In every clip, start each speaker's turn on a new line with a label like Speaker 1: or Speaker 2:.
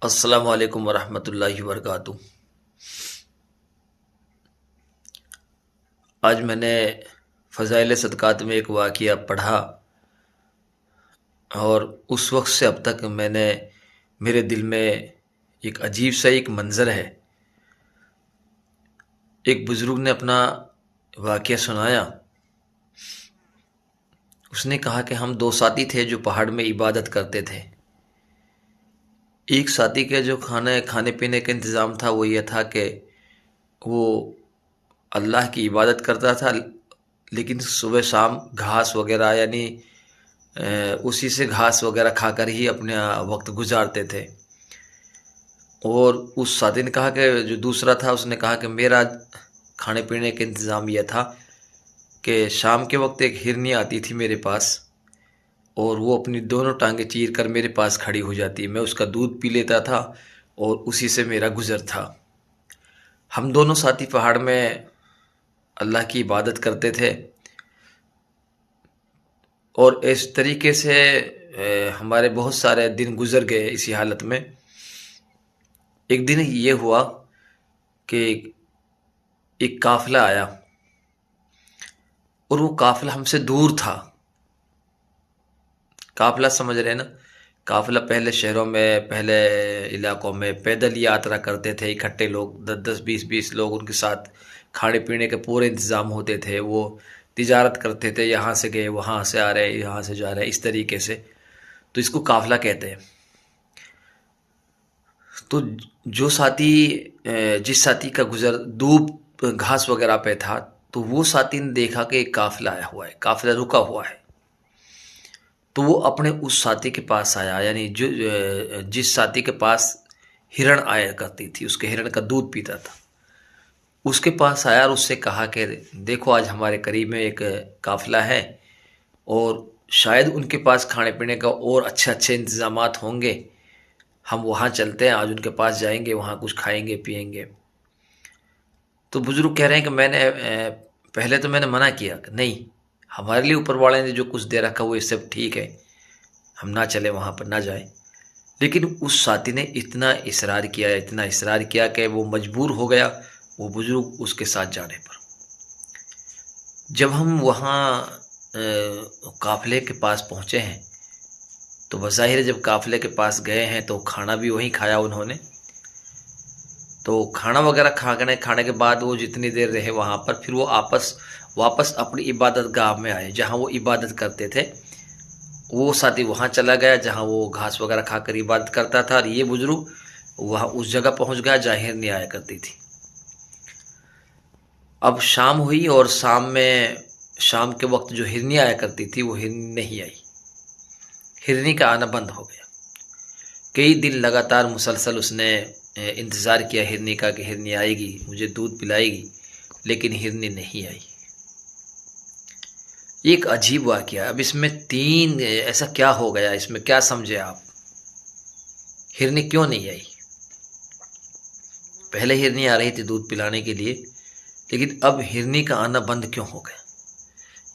Speaker 1: السلام علیکم ورحمۃ اللہ وبرکاتہ۔ آج میں نے فضائل صدقات میں ایک واقعہ پڑھا، اور اس وقت سے اب تک میرے دل میں ایک عجیب سا ایک منظر ہے۔ ایک بزرگ نے اپنا واقعہ سنایا۔ اس نے کہا کہ ہم دو ساتھی تھے جو پہاڑ میں عبادت کرتے تھے۔ ایک ساتھی کے جو کھانے پینے کا انتظام تھا وہ یہ تھا کہ وہ اللہ کی عبادت کرتا تھا، لیکن صبح شام گھاس وغیرہ یعنی اسی سے گھاس وغیرہ کھا کر ہی اپنا وقت گزارتے تھے۔ اور اس ساتھی نے کہا کہ جو دوسرا تھا اس نے کہا کہ میرا کھانے پینے کا انتظام یہ تھا کہ شام کے وقت ایک ہرنی آتی تھی میرے پاس، اور وہ اپنی دونوں ٹانگیں چیر کر میرے پاس کھڑی ہو جاتی، میں اس کا دودھ پی لیتا تھا اور اسی سے میرا گزر تھا۔ ہم دونوں ساتھی پہاڑ میں اللہ کی عبادت کرتے تھے، اور اس طریقے سے ہمارے بہت سارے دن گزر گئے اسی حالت میں۔ ایک دن یہ ہوا کہ ایک قافلہ آیا، اور وہ قافلہ ہم سے دور تھا۔ قافلہ سمجھ رہے ہیں نا؟ قافلہ پہلے شہروں میں، پہلے علاقوں میں پیدل یاترا کرتے تھے، اکٹھے لوگ 10 10 20 20 لوگ ان کے ساتھ، کھانے پینے کے پورے انتظام ہوتے تھے، وہ تجارت کرتے تھے، یہاں سے گئے وہاں سے آ رہے، یہاں سے جا رہے، اس طریقے سے۔ تو اس کو قافلہ کہتے ہیں۔ تو جو ساتھی جس ساتھی کا گزر دھوپ گھاس وغیرہ پہ تھا، تو وہ ساتھی نے دیکھا کہ ایک قافلہ آیا ہوا ہے، قافلہ رکا ہوا ہے۔ تو وہ اپنے اس ساتھی کے پاس آیا، یعنی جس ساتھی کے پاس ہرن آیا کرتی تھی، اس کے ہرن کا دودھ پیتا تھا، اس کے پاس آیا اور اس سے کہا کہ دیکھو آج ہمارے قریب میں ایک قافلہ ہے، اور شاید ان کے پاس کھانے پینے کا اور اچھے اچھے انتظامات ہوں گے، ہم وہاں چلتے ہیں، آج ان کے پاس جائیں گے، وہاں کچھ کھائیں گے پیئیں گے۔ تو بزرگ کہہ رہے ہیں کہ پہلے تو میں نے منع کیا کہ نہیں، ہمارے لیے اوپر والے نے جو کچھ دے رکھا وہ یہ سب ٹھیک ہے، ہم نہ چلیں وہاں پر، نہ جائیں۔ لیکن اس ساتھی نے اتنا اصرار کیا کہ وہ مجبور ہو گیا وہ بزرگ اس کے ساتھ جانے پر۔ جب ہم وہاں قافلے کے پاس پہنچے ہیں، تو بظاہر جب قافلے کے پاس گئے ہیں تو کھانا بھی وہیں کھایا انہوں نے۔ تو کھانا وغیرہ کھانے کے بعد وہ جتنی دیر رہے وہاں پر، پھر وہ واپس اپنی عبادت گاہ میں آئے جہاں وہ عبادت کرتے تھے۔ وہ ساتھی وہاں چلا گیا جہاں وہ گھاس وغیرہ کھا کر عبادت کرتا تھا، اور یہ بزرگ وہاں اس جگہ پہنچ گیا جہاں ہرنی آیا کرتی تھی۔ اب شام ہوئی، اور شام کے وقت جو ہرنی آیا کرتی تھی وہ ہرنی نہیں آئی، ہرنی کا آنا بند ہو گیا۔ کئی دن لگاتار مسلسل اس نے انتظار کیا ہرنی کا کہ ہرنی آئے گی، مجھے دودھ پلائے گی، لیکن ہرنی نہیں آئی۔ ایک عجیب واقعہ۔ اب اس میں ایسا کیا ہو گیا، اس میں کیا سمجھے آپ؟ ہرنی کیوں نہیں آئی؟ پہلے ہرنی آ رہی تھی دودھ پلانے کے لیے، لیکن اب ہرنی کا آنا بند کیوں ہو گیا؟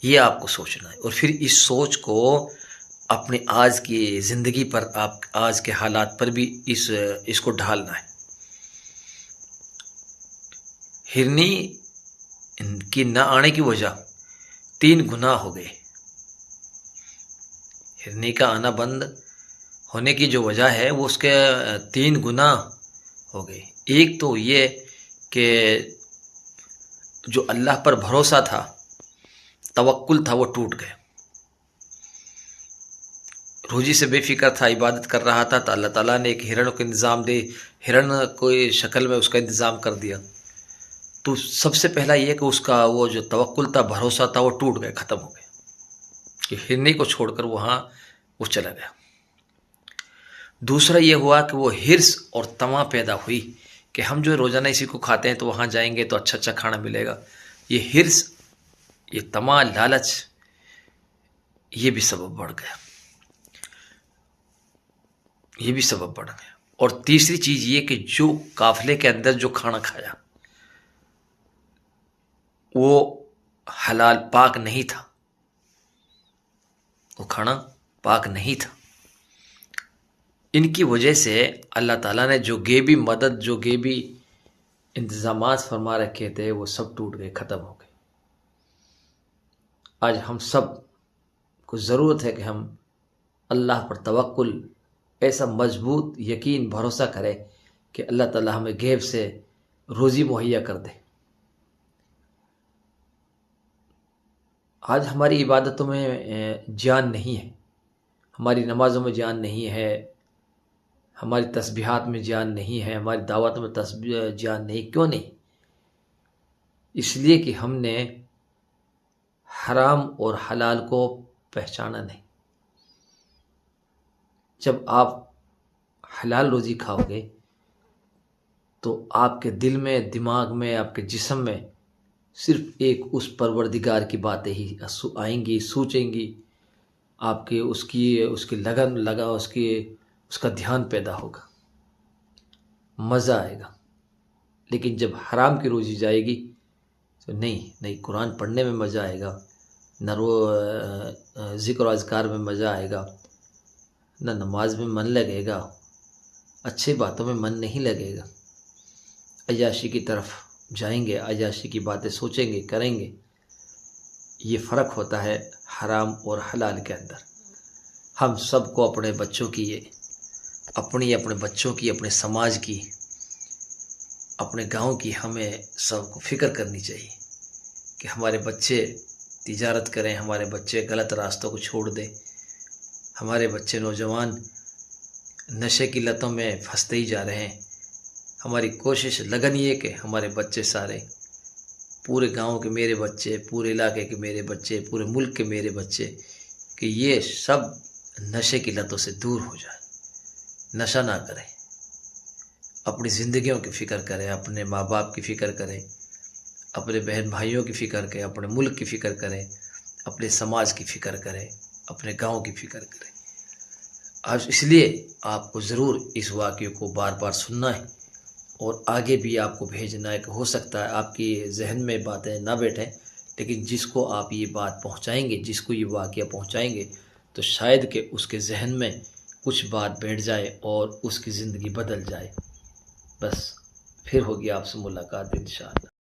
Speaker 1: یہ آپ کو سوچنا ہے، اور پھر اس سوچ کو اپنے آج کی زندگی پر، آپ آج کے حالات پر بھی اس کو ڈھالنا ہے۔ ہرنی کی نہ آنے کی وجہ 3 گناہ ہو گئے۔ ہرنی کا آنا بند ہونے کی جو وجہ ہے وہ اس کے 3 گناہ ہو گئے۔ ایک تو یہ کہ جو اللہ پر بھروسہ تھا، توکل تھا، وہ ٹوٹ گیا۔ روزی سے بے فکر تھا، عبادت کر رہا تھا، تو اللہ تعالیٰ نے ایک ہرن کو انتظام دے، ہرن کوئی شکل میں اس کا انتظام کر دیا۔ تو سب سے پہلا یہ کہ اس کا وہ جو توکل تھا، بھروسہ تھا، وہ ٹوٹ گیا، ختم ہو گیا، کہ ہرنی کو چھوڑ کر وہاں وہ چلا گیا۔ دوسرا یہ ہوا کہ وہ حرص اور طمع پیدا ہوئی کہ ہم جو روزانہ اسی کو کھاتے ہیں تو وہاں جائیں گے تو اچھا اچھا کھانا ملے گا۔ یہ حرص، یہ طمع، لالچ، یہ بھی سبب بڑھ گیا، یہ بھی سبب بڑھ گیا۔ اور تیسری چیز یہ کہ جو قافلے کے اندر جو کھانا کھایا وہ حلال پاک نہیں تھا، وہ کھانا پاک نہیں تھا۔ ان کی وجہ سے اللہ تعالیٰ نے جو غیبی مدد، جو غیبی انتظامات فرما رکھے تھے، وہ سب ٹوٹ گئے، ختم ہو گئے۔ آج ہم سب کو ضرورت ہے کہ ہم اللہ پر توکل، ایسا مضبوط یقین بھروسہ کرے کہ اللہ تعالیٰ ہمیں غیب سے روزی مہیا کر دے۔ آج ہماری عبادتوں میں جان نہیں ہے، ہماری نمازوں میں جان نہیں ہے، ہماری تسبیحات میں جان نہیں ہے، ہماری دعوتوں میں جان نہیں۔ کیوں نہیں؟ اس لیے کہ ہم نے حرام اور حلال کو پہچانا نہیں۔ جب آپ حلال روزی کھاؤ گے تو آپ کے دل میں، دماغ میں، آپ کے جسم میں صرف ایک اس پروردگار کی باتیں ہی آئیں گی، سوچیں گی، آپ کے اس کی لگن لگا، اس کا دھیان پیدا ہوگا، مزہ آئے گا۔ لیکن جب حرام کی روزی جائے گی تو نہیں قرآن پڑھنے میں مزہ آئے گا، نہ ذکر و اذکار میں مزہ آئے گا، نہ نماز میں من لگے گا، اچھی باتوں میں من نہیں لگے گا، عیاشی کی طرف جائیں گے، عیاشی کی باتیں سوچیں گے، کریں گے۔ یہ فرق ہوتا ہے حرام اور حلال کے اندر۔ ہم سب کو اپنے بچوں کی، اپنے بچوں کی، اپنے سماج کی، اپنے گاؤں کی ہمیں سب کو فکر کرنی چاہیے کہ ہمارے بچے تجارت کریں، ہمارے بچے غلط راستوں کو چھوڑ دیں، ہمارے بچے نوجوان نشے کی لتوں میں پھنستے ہی جا رہے ہیں۔ ہماری کوشش لگن یہ کہ ہمارے بچے سارے، پورے گاؤں کے میرے بچے، پورے علاقے کے میرے بچے، پورے ملک کے میرے بچے، کہ یہ سب نشے کی لتوں سے دور ہو جائیں، نشہ نہ کریں، اپنی زندگیوں کی فکر کریں، اپنے ماں باپ کی فکر کریں، اپنے بہن بھائیوں کی فکر کریں، اپنے ملک کی فکر کریں، اپنے سماج کی فکر کریں، اپنے گاؤں کی فکر کریں۔ آج اس لیے آپ کو ضرور اس واقعے کو بار بار سننا ہے اور آگے بھی آپ کو بھیجنا ہے، کہ ہو سکتا ہے آپ کی ذہن میں باتیں نہ بیٹھیں، لیکن جس کو آپ یہ بات پہنچائیں گے، جس کو یہ واقعہ پہنچائیں گے، تو شاید کہ اس کے ذہن میں کچھ بات بیٹھ جائے اور اس کی زندگی بدل جائے۔ بس پھر ہوگی آپ سے ملاقات انشاءاللہ۔